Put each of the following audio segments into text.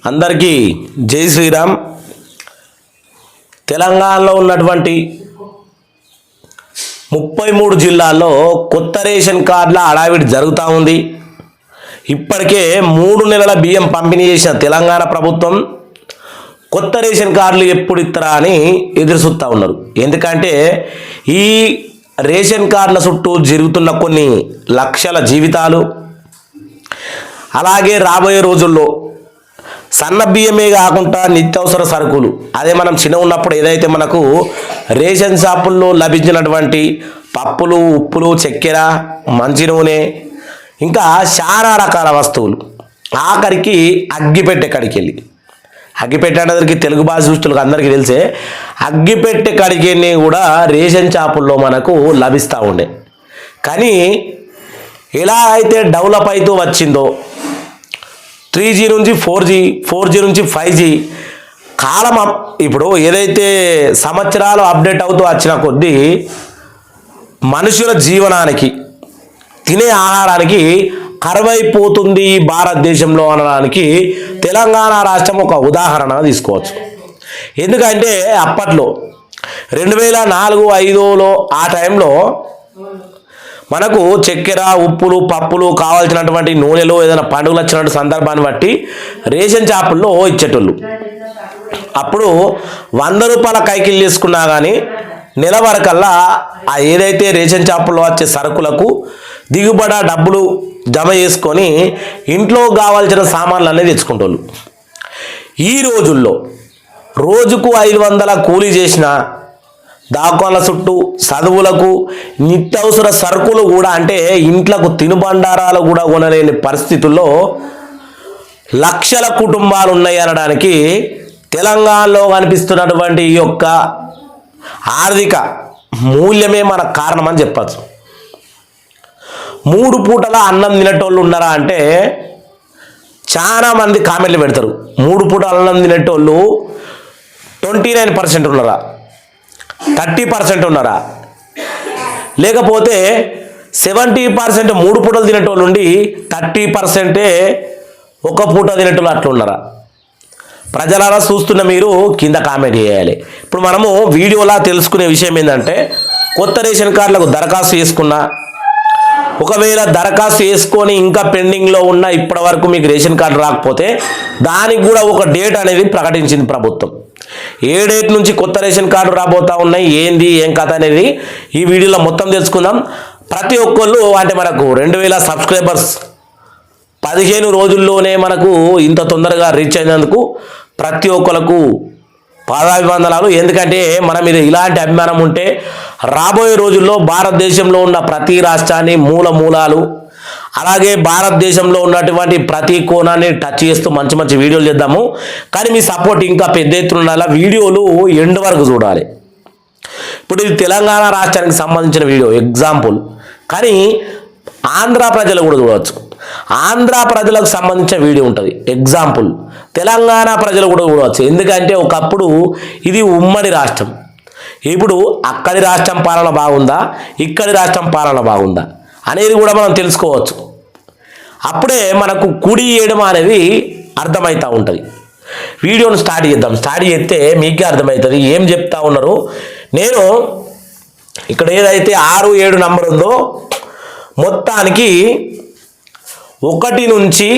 అందరికీ జై శ్రీరామ్. తెలంగాణలో ఉన్నటువంటి 33 జిల్లాల్లో కొత్త రేషన్ కార్డుల హడావిడి జరుగుతూ ఉంది. ఇప్పటికే 3 నెలల బియ్యం పంపిణీ చేసిన తెలంగాణ ప్రభుత్వం కొత్త రేషన్ కార్డులు ఎప్పుడు ఇస్తారా అని ఎదురు చూస్తూ ఉన్నారు. ఎందుకంటే ఈ రేషన్ కార్డుల చుట్టూ జరుగుతున్న కొన్ని లక్షల జీవితాలు, అలాగే రాబోయే రోజుల్లో సన్న బియ్యమే కాకుండా నిత్యావసర సరుకులు, అదే మనం చిన్న ఉన్నప్పుడు ఏదైతే మనకు రేషన్ షాపుల్లో లభించినటువంటి పప్పులు, ఉప్పులు, చక్కెర, మంచి నూనె, ఇంకా చాలా రకాల వస్తువులు, ఆఖరికి అగ్గిపెట్టె కాడికి వెళ్ళి, అగ్గిపెట్టె అనేసరికి తెలుగు భాష దృష్టిలకు అందరికీ తెలిసే, అగ్గిపెట్టె కాడికి వెళ్ళి కూడా రేషన్ షాపుల్లో మనకు లభిస్తూ ఉండే. కానీ ఎలా అయితే డెవలప్ అవుతూ వచ్చిందో 3G నుంచి 4G, 4G నుంచి 5G కాలం ఇప్పుడు ఏదైతే సంవత్సరాలు అప్డేట్ అవుతూ వచ్చిన కొద్దీ మనుషుల జీవనానికి, తినే ఆహారానికి కరువైపోతుంది ఈ భారతదేశంలో అనడానికి తెలంగాణ రాష్ట్రం ఒక ఉదాహరణ తీసుకోవచ్చు. ఎందుకంటే అప్పట్లో 2004, 2005లో ఆ టైంలో మనకు చక్కెర, ఉప్పులు, పప్పులు, కావాల్సినటువంటి నూనెలు ఏదైనా పండుగలు వచ్చినటువంటి సందర్భాన్ని బట్టి రేషన్ షాపుల్లో ఇచ్చేటోళ్ళు. అప్పుడు 100 రూపాయల కైకిలు చేసుకున్నా కానీ నెల వరకల్లా ఆ ఏదైతే రేషన్ షాపుల్లో వచ్చే సరుకులకు దిగుబడి డబ్బులు జమ చేసుకొని ఇంట్లో కావాల్సిన సామాన్లు అనేది తెచ్చుకుంటోళ్ళు. ఈ రోజుల్లో రోజుకు 500 కూలీ చేసిన దాఖల చుట్టూ చదువులకు నిత్యావసర సరుకులు కూడా, అంటే ఇంట్లకు తినుబండారాలు కూడా కొనలేని పరిస్థితుల్లో లక్షల కుటుంబాలు ఉన్నాయి అనడానికి తెలంగాణలో కనిపిస్తున్నటువంటి ఈ యొక్క ఆర్థిక మూల్యమే మనకు కారణమని చెప్పచ్చు. 3 పూటల అన్నం తినేటోళ్ళు ఉన్నారా అంటే చాలామంది కామెంట్లు పెడతారు. 3 పూటల అన్నం తినేటోళ్ళు 29% ఉన్నారా, 30% ఉన్నారా, లేకపోతే 70% 3 పూటలు తినేటోళ్ళు ఉండి 30% ఒక పూట తినేటోళ్ళు అట్లా ఉన్నారా? ప్రజలారా చూస్తున్న మీరు కింద కామెంట్ చేయాలి. ఇప్పుడు మనము వీడియోలా తెలుసుకునే విషయం ఏంటంటే, కొత్త రేషన్ కార్డులకు దరఖాస్తు చేసుకున్నా, ఒకవేళ దరఖాస్తు చేసుకొని ఇంకా పెండింగ్లో ఉన్న ఇప్పటి వరకు మీకు రేషన్ కార్డు రాకపోతే దానికి కూడా ఒక డేట్ అనేది ప్రకటించింది ప్రభుత్వం. ఏ డేట్ నుంచి కొత్త రేషన్ కార్డు రాబోతా ఉన్నాయి, ఏంది ఏం కథ అనేది ఈ వీడియోలో మొత్తం తెలుసుకుందాం. ప్రతి ఒక్కళ్ళు అంటే మనకు 2000 సబ్స్క్రైబర్స్ 15 రోజుల్లోనే మనకు ఇంత తొందరగా రీచ్ అయినందుకు ప్రతి ఒక్కరికి పాదాభివందనాలు. ఎందుకంటే మన మీద ఇలాంటి అభిమానం ఉంటే రాబోయే రోజుల్లో భారతదేశంలో ఉన్న ప్రతి రాష్ట్రాన్ని మూలాలు, అలాగే భారతదేశంలో ఉన్నటువంటి ప్రతి కోణాన్ని టచ్ చేస్తూ మంచి మంచి వీడియోలు చేద్దాము. కానీ మీ సపోర్ట్ ఇంకా పెద్ద ఎత్తున ఉండాలి. వీడియోలు ఎండ్ వరకు చూడాలి. ఇప్పుడు ఇది తెలంగాణ రాష్ట్రానికి సంబంధించిన వీడియో ఎగ్జాంపుల్, కానీ ఆంధ్ర ప్రజలు కూడా చూడవచ్చు. ఆంధ్ర ప్రజలకు సంబంధించిన వీడియో ఉంటుంది ఎగ్జాంపుల్, తెలంగాణ ప్రజలు కూడా చూడవచ్చు. ఎందుకంటే ఒకప్పుడు ఇది ఉమ్మడి రాష్ట్రం. ఇప్పుడు అక్కడి రాష్ట్రం పాలన బాగుందా, ఇక్కడి రాష్ట్రం పాలన బాగుందా అనేది కూడా మనం తెలుసుకోవచ్చు. అప్పుడే మనకు కుడి చేయడం అనేది అర్థమవుతూ ఉంటుంది. వీడియోను స్టార్ట్ చేద్దాం. స్టార్ట్ చేస్తే మీకే అర్థమవుతుంది ఏం చెప్తా ఉన్నారు. నేను ఇక్కడ ఏదైతే 6, 7 నంబర్ ఉందో మొత్తానికి 1 నుంచి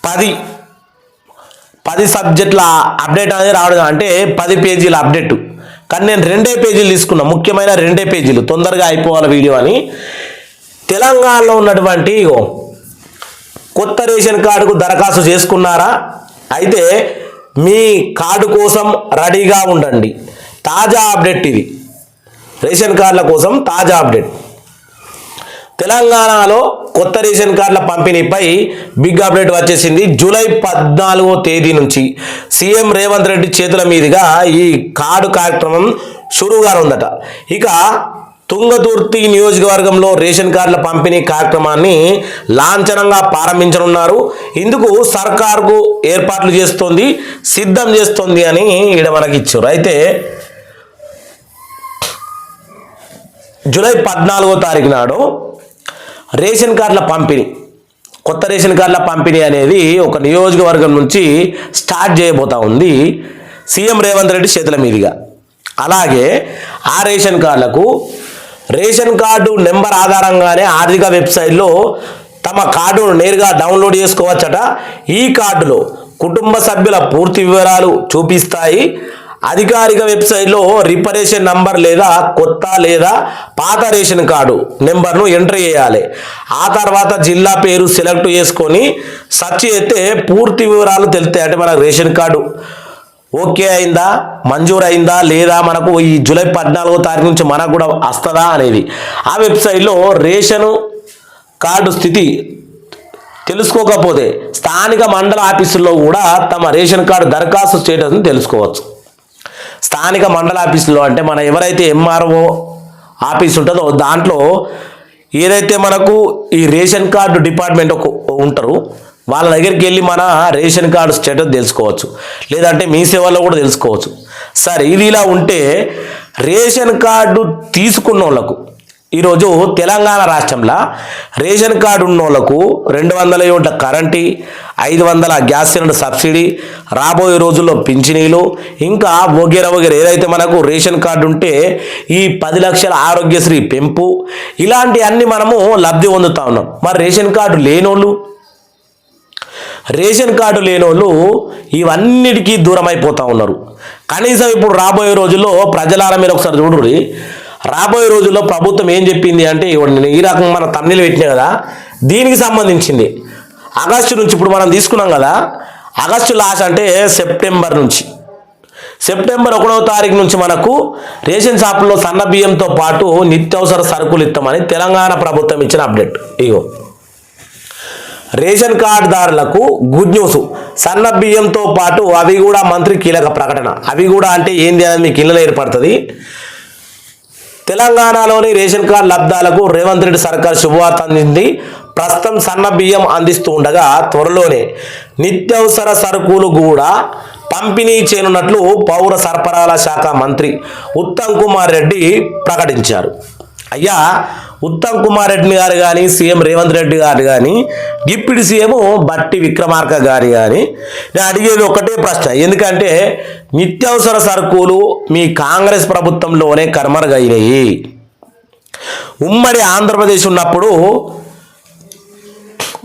10 సబ్జెక్టుల అప్డేట్ అనేది రావడం, అంటే 10 పేజీల అప్డేట్. కానీ నేను 2 పేజీలు తీసుకున్నా, ముఖ్యమైన 2 పేజీలు, తొందరగా అయిపోవాలి వీడియో అని. తెలంగాణలో ఉన్నటువంటి కొత్త రేషన్ కార్డుకు దరఖాస్తు చేసుకున్నారా? అయితే మీ కార్డు కోసం రెడీగా ఉండండి. తాజా అప్డేట్ ఇది, రేషన్ కార్డుల కోసం తాజా అప్డేట్. తెలంగాణలో కొత్త రేషన్ కార్డుల పంపిణీపై బిగ్ అప్డేట్ వచ్చేసింది. జూలై 14వ తేదీ నుంచి సీఎం రేవంత్ రెడ్డి చేతుల మీదుగా ఈ కార్డు కార్యక్రమం షురువుగా ఉందట. ఇక తుంగతుర్తి నియోజకవర్గంలో రేషన్ కార్డుల పంపిణీ కార్యక్రమాన్ని లాంఛనంగా ప్రారంభించనున్నారు. ఇందుకు సర్కారుకు ఏర్పాట్లు చేస్తోంది, సిద్ధం చేస్తోంది అని ఈడ మనకి ఇచ్చారు. అయితే జూలై 14వ తారీఖు నాడు రేషన్ కార్డుల పంపిణీ కొత్త రేషన్ కార్డుల పంపిణీ అనేది ఒక నియోజకవర్గం నుంచి స్టార్ట్ చేయబోతా ఉంది సీఎం రేవంత్ రెడ్డి చేతుల మీదుగా. అలాగే ఆ రేషన్ కార్డులకు రేషన్ కార్డు నెంబర్ ఆధారంగానే ఆర్థిక వెబ్సైట్లో తమ కార్డును నేరుగా డౌన్లోడ్ చేసుకోవచ్చట. ఈ కార్డులో కుటుంబ సభ్యుల పూర్తి వివరాలు చూపిస్తాయి. అధికారిక వెబ్సైట్లో రిపరేషన్ నంబర్ లేదా కొత్త లేదా పాత రేషన్ కార్డు నెంబర్ను ఎంటర్ చేయాలి. ఆ తర్వాత జిల్లా పేరు సెలెక్ట్ చేసుకొని సెర్చ్ చేస్తే పూర్తి వివరాలు తెలుస్తాయి. అంటే మన రేషన్ కార్డు ఓకే అయిందా, మంజూరు అయిందా లేదా, మనకు ఈ జూలై 14వ తారీఖు నుంచి మనకు కూడా వస్తుందా అనేది ఆ వెబ్సైట్లో రేషన్ కార్డు స్థితి తెలుసుకోకపోతే స్థానిక మండల ఆఫీసుల్లో కూడా తమ రేషన్ కార్డు దరఖాస్తు స్టేటస్ని తెలుసుకోవచ్చు. స్థానిక మండల ఆఫీసులో అంటే మన ఎవరైతే ఎంఆర్ఓ ఆఫీస్ ఉంటుందో దాంట్లో ఏదైతే మనకు ఈ రేషన్ కార్డు డిపార్ట్మెంట్ ఉంటారు వాళ్ళ దగ్గరికి వెళ్ళి మన రేషన్ కార్డు స్టేటస్ తెలుసుకోవచ్చు. లేదంటే మీ సేవల్లో కూడా తెలుసుకోవచ్చు. సరే, ఇది ఇలా ఉంటే రేషన్ కార్డు తీసుకున్న వాళ్ళకు ఈరోజు తెలంగాణ రాష్ట్రంలో రేషన్ కార్డు ఉన్న వాళ్ళకు 200 యూనిట్ల కరెంటు, 500 గ్యాస్ సిలిండర్ సబ్సిడీ, రాబోయే రోజుల్లో పింఛనీలు, ఇంకా వగేరా ఏదైతే మనకు రేషన్ కార్డు ఉంటే ఈ 10 లక్షల ఆరోగ్యశ్రీ పెంపు, ఇలాంటి అన్ని మనము లబ్ధి పొందుతా ఉన్నాం. మరి రేషన్ కార్డు లేనోళ్ళు ఇవన్నిటికీ దూరం అయిపోతూ ఉన్నారు. కనీసం ఇప్పుడు రాబోయే రోజుల్లో ప్రజలారా మీరు ఒకసారి చూడుర్రి, రాబోయే రోజుల్లో ప్రభుత్వం ఏం చెప్పింది అంటే ఈ రకంగా మన తమిళ పెట్టినా కదా, దీనికి సంబంధించింది ఆగస్టు నుంచి ఇప్పుడు మనం తీసుకున్నాం కదా, ఆగస్టు లాస్ట్ అంటే సెప్టెంబర్ 1వ తారీఖు నుంచి మనకు రేషన్ షాపుల్లో సన్న బియ్యంతో పాటు నిత్యావసర సరుకులు ఇస్తామని తెలంగాణ ప్రభుత్వం ఇచ్చిన అప్డేట్. ఇగో రేషన్ కార్డుదారులకు గుడ్ న్యూస్. సన్న బియ్యంతో పాటు అవి కూడా మంత్రి కీలక ప్రకటన. అవి కూడా అంటే ఏంది అనేది మీకు ఇళ్ళలో ఏర్పడుతుంది. తెలంగాణలోని రేషన్ కార్డు లబ్ధాలకు రేవంత్ రెడ్డి సర్కార్ శుభవార్త అందింది. ప్రస్తుతం సన్న బియ్యం అందిస్తూ ఉండగా త్వరలోనే నిత్యావసర సరుకులు కూడా పంపిణీ చేయనున్నట్లు పౌర సరఫరాల శాఖ మంత్రి ఉత్తమ్ కుమార్ రెడ్డి ప్రకటించారు. అయ్యా, ఉత్తమ్ కుమార్ రెడ్డి గారు కానీ, సీఎం రేవంత్ రెడ్డి గారు కానీ, డిప్యూటీ సీఎం బట్టి విక్రమార్క గారు కానీ నేను అడిగేది ఒకటే ప్రశ్న. ఎందుకంటే నిత్యావసర సరుకులు మీ కాంగ్రెస్ ప్రభుత్వంలోనే కనుమరుగైనాయి. ఉమ్మడి ఆంధ్రప్రదేశ్ ఉన్నప్పుడు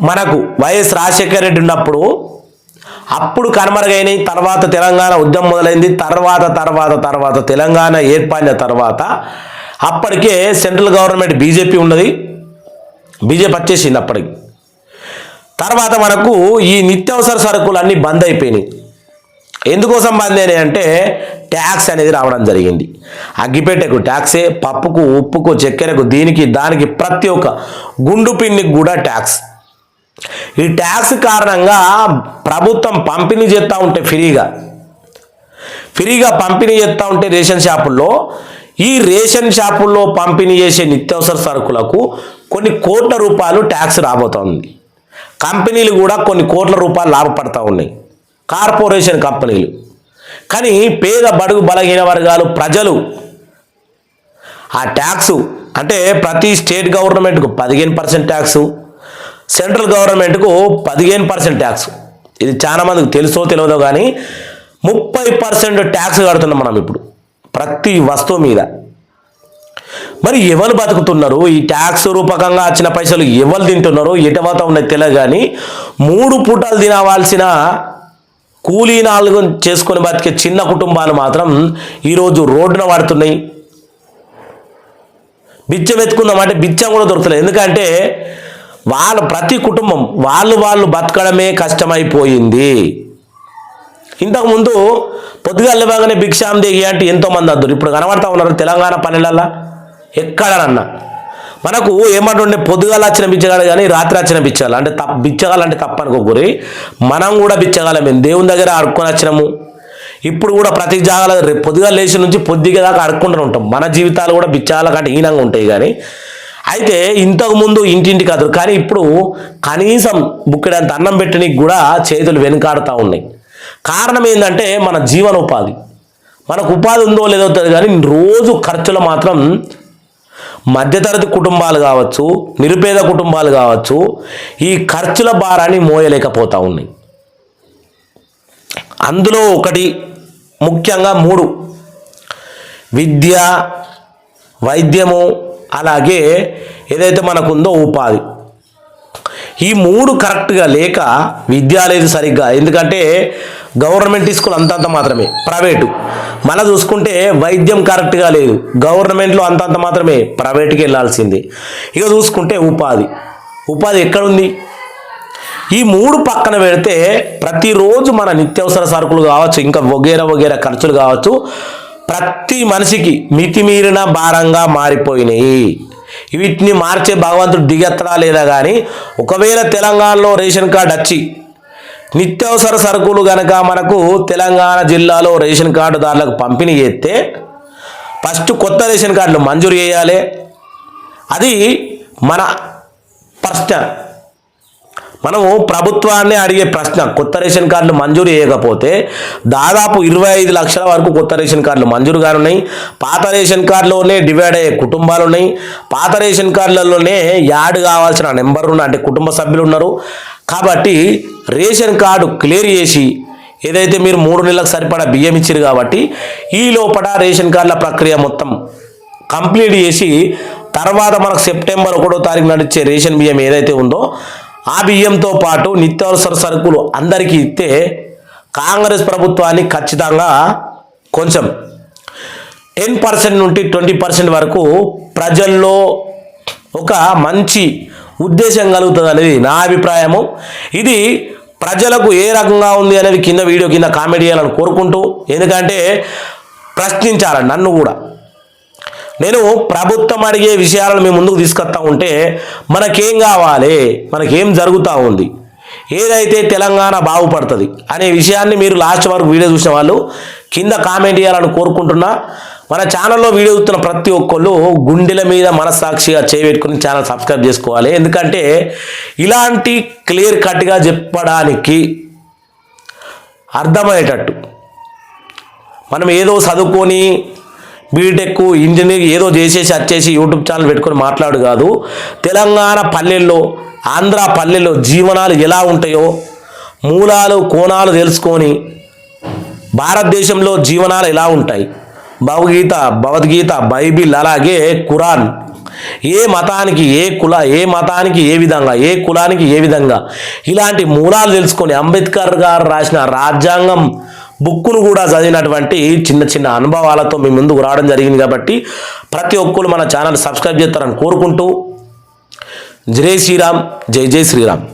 మనకు వైఎస్ రాజశేఖర రెడ్డి ఉన్నప్పుడు అప్పుడు కనుమరుగైనాయి. తర్వాత తెలంగాణ ఉద్యమం మొదలైంది. తర్వాత తెలంగాణ ఏర్పడిన తర్వాత అప్పటికే సెంట్రల్ గవర్నమెంట్ బీజేపీ ఉన్నది, బీజేపీ వచ్చేసింది అప్పటికి. తర్వాత మనకు ఈ నిత్యావసర సరుకులు అన్నీ బంద్ అయిపోయినాయి. ఎందుకోసం బంద్ అయినాయి అంటే ట్యాక్స్ అనేది రావడం జరిగింది. అగ్గిపెట్టెకు ట్యాక్సే, పప్పుకు, ఉప్పుకు, చక్కెరకు, దీనికి దానికి ప్రతి ఒక్క గుండు పిన్నికి కూడా ట్యాక్స్. ఈ ట్యాక్స్ కారణంగా ప్రభుత్వం పంపిణీ చేస్తూ ఉంటే ఫ్రీగా పంపిణీ చేస్తూ ఉంటే రేషన్ షాపుల్లో, ఈ రేషన్ షాపుల్లో పంపిణీ చేసే నిత్యావసర సరుకులకు కొన్ని కోట్ల రూపాయలు ట్యాక్స్ రాబోతోంది. కంపెనీలు కూడా కొన్ని కోట్ల రూపాయలు లాభపడతా ఉన్నాయి, కార్పొరేషన్ కంపెనీలు. కానీ పేద బడుగు బలహీన వర్గాలు ప్రజలు ఆ ట్యాక్సు అంటే ప్రతి స్టేట్ గవర్నమెంట్కు 15% ట్యాక్సు, సెంట్రల్ గవర్నమెంట్కు 15% ట్యాక్స్. ఇది చాలా మందికి తెలుసో తెలియదో కానీ 30% ట్యాక్స్ కడుతున్నాం మనం ఇప్పుడు ప్రతి వస్తువు మీద. మరి ఎవరు బతుకుతున్నారు? ఈ ట్యాక్స్ రూపకంగా వచ్చిన పైసలు ఎవరు తింటున్నారు? ఎటవత ఉన్నది తెలియదు. కానీ 3 పూటలు తినవలసిన కూలీ నాలుగు చేసుకొని బతికే చిన్న కుటుంబాలు మాత్రం ఈరోజు రోడ్డున పడుతున్నాయి. బిచ్చం ఎత్తుకుందామంటే బిచ్చం కూడా దొరుకుతలేదు. ఎందుకంటే ప్రతి కుటుంబం వాళ్ళు బతకడమే కష్టమైపోయింది. ఇంతకుముందు పొద్దుగాల లేవగానే భిక్షాం దిగి అంటే ఎంతోమంది అద్దరు. ఇప్పుడు కనబడతా ఉన్నారు తెలంగాణ పల్లెలల్లో ఎక్కడనన్నా. మనకు ఏమంటుండే పొద్దుగాల వచ్చిన బిచ్చగాడు కానీ రాత్రి వచ్చిన బిచ్చగాలు అంటే బిచ్చగాలంటే తప్పనుకోకూరి. మనం కూడా బిచ్చగాలమే, దేవుని దగ్గర అడుక్కొని వచ్చినాము. ఇప్పుడు కూడా ప్రతి జాగాలో పొద్దుగాల లేచి నుంచి పొద్దుగా దాకా అడుక్కుంటూ ఉంటాం. మన జీవితాలు కూడా బిచ్చగాల కంటే హీనంగా ఉంటాయి. కానీ అయితే ఇంతకుముందు ఇంటింటికి అదురు, కానీ ఇప్పుడు కనీసం బుక్కెడంత అన్నం పెట్టడానికి కూడా చేతులు వెనుకాడుతూ ఉన్నాయి. కారణం ఏంటంటే మన జీవనోపాధి. మనకు ఉపాధి ఉందో లేదో తెలియదు కానీ రోజు ఖర్చులు మాత్రం మధ్యతరగతి కుటుంబాలు కావచ్చు, నిరుపేద కుటుంబాలు కావచ్చు, ఈ ఖర్చుల భారాన్ని మోయలేకపోతూ ఉన్నాయి. అందులో ఒకటి ముఖ్యంగా 3: విద్య, వైద్యము, అలాగే ఏదైతే మనకుందో ఉపాధి. ఈ 3 కరెక్ట్గా లేక విద్య లేదు సరిగ్గా, ఎందుకంటే గవర్నమెంట్ స్కూల్ అంతంత మాత్రమే, ప్రైవేటు. మళ్ళీ చూసుకుంటే వైద్యం కరెక్ట్గా లేదు, గవర్నమెంట్లో అంతంత మాత్రమే, ప్రైవేట్కి వెళ్ళాల్సింది. ఇక చూసుకుంటే ఉపాధి ఎక్కడుంది? ఈ 3 పక్కన పెడితే ప్రతిరోజు మన నిత్యావసర సరుకులు కావచ్చు, ఇంకా వగేరా ఖర్చులు కావచ్చు, ప్రతి మనిషికి మితిమీరిన భారంగా మారిపోయినాయి. వీటిని మార్చే భగవంతుడు దిగెత్తడా లేదా కానీ, ఒకవేళ తెలంగాణలో రేషన్ కార్డు వచ్చి నిత్యావసర సరుకులు కనుక మనకు తెలంగాణ జిల్లాలో రేషన్ కార్డుదారులకు పంపిణీ చేస్తే ఫస్ట్ కొత్త రేషన్ కార్డులు మంజూరు చేయాలి. అది మన ప్రశ్న, మనము ప్రభుత్వాన్ని అడిగే ప్రశ్న. కొత్త రేషన్ కార్డులు మంజూరు చేయకపోతే దాదాపు 25 లక్షల వరకు కొత్త రేషన్ కార్డులు మంజూరు కానున్నాయి. పాత రేషన్ కార్డులోనే డివైడ్ అయ్యే కుటుంబాలు ఉన్నాయి. పాత రేషన్ కార్డులలోనే యాడ్ కావాల్సిన నెంబర్ ఉన్న అంటే కుటుంబ సభ్యులు ఉన్నారు. కాబట్టి రేషన్ కార్డు క్లియర్ చేసి ఏదైతే మీరు 3 నెలలకు సరిపడా బియ్యం ఇచ్చారు కాబట్టి ఈ లోపల రేషన్ కార్డుల ప్రక్రియ మొత్తం కంప్లీట్ చేసి తర్వాత మనకు సెప్టెంబర్ 1వ తారీఖు నడిచే రేషన్ బియ్యం ఏదైతే ఉందో ఆ బియ్యంతో పాటు నిత్యావసర సరుకులు అందరికీ ఇస్తే కాంగ్రెస్ ప్రభుత్వాన్ని ఖచ్చితంగా కొంచెం 10% నుండి 20% వరకు ప్రజల్లో ఒక మంచి ఉద్దేశం కలుగుతుంది అనేది నా అభిప్రాయము. ఇది ప్రజలకు ఏ రకంగా ఉంది అనేది కింద వీడియో కింద కామెంట్ చేయాలని కోరుకుంటూ, ఎందుకంటే ప్రశ్నించాలని నన్ను కూడా. నేను ప్రభుత్వం అడిగే విషయాలను మేము ముందుకు తీసుకొస్తా ఉంటే మనకేం కావాలి, మనకేం జరుగుతూ ఉంది, ఏదైతే తెలంగాణ బాగుపడుతుంది అనే విషయాన్ని మీరు లాస్ట్ వరకు వీడియో చూసిన వాళ్ళు కింద కామెంట్ చేయాలని కోరుకుంటున్నా. మన ఛానల్లో వీడియో చూస్తున్న ప్రతి ఒక్కళ్ళు గుండెల మీద మనస్సాక్షిగా చేయబెట్టుకుని ఛానల్ సబ్స్క్రైబ్ చేసుకోవాలి. ఎందుకంటే ఇలాంటి క్లియర్ కట్గా చెప్పడానికి అర్థమయ్యేటట్టు, మనం ఏదో చదువుకొని బీటెక్ ఇంజనీర్ ఏదో చేసేసి వచ్చేసి యూట్యూబ్ ఛానల్ పెట్టుకొని మాట్లాడు కాదు. తెలంగాణ పల్లెల్లో, ఆంధ్ర పల్లెల్లో జీవనాలు ఎలా ఉంటాయో మూలాలు కోణాలు తెలుసుకొని భారతదేశంలో జీవనాలు ఎలా ఉంటాయి, భగవద్గీత, బైబిల్, అలాగే ఖురాన్, ఏ మతానికి ఏ మతానికి ఏ విధంగా, ఏ కులానికి ఏ విధంగా, ఇలాంటి మూలాలు తెలుసుకొని అంబేద్కర్ గారు రాసిన రాజ్యాంగం బుక్కును కూడా చదివినటువంటి చిన్న చిన్న అనుభవాలతో మీ ముందుకు రావడం జరిగింది. కాబట్టి ప్రతి ఒక్కరు మన ఛానల్ సబ్స్క్రైబ్ చేస్తారని కోరుకుంటూ, జై శ్రీరామ్, జై శ్రీరామ్.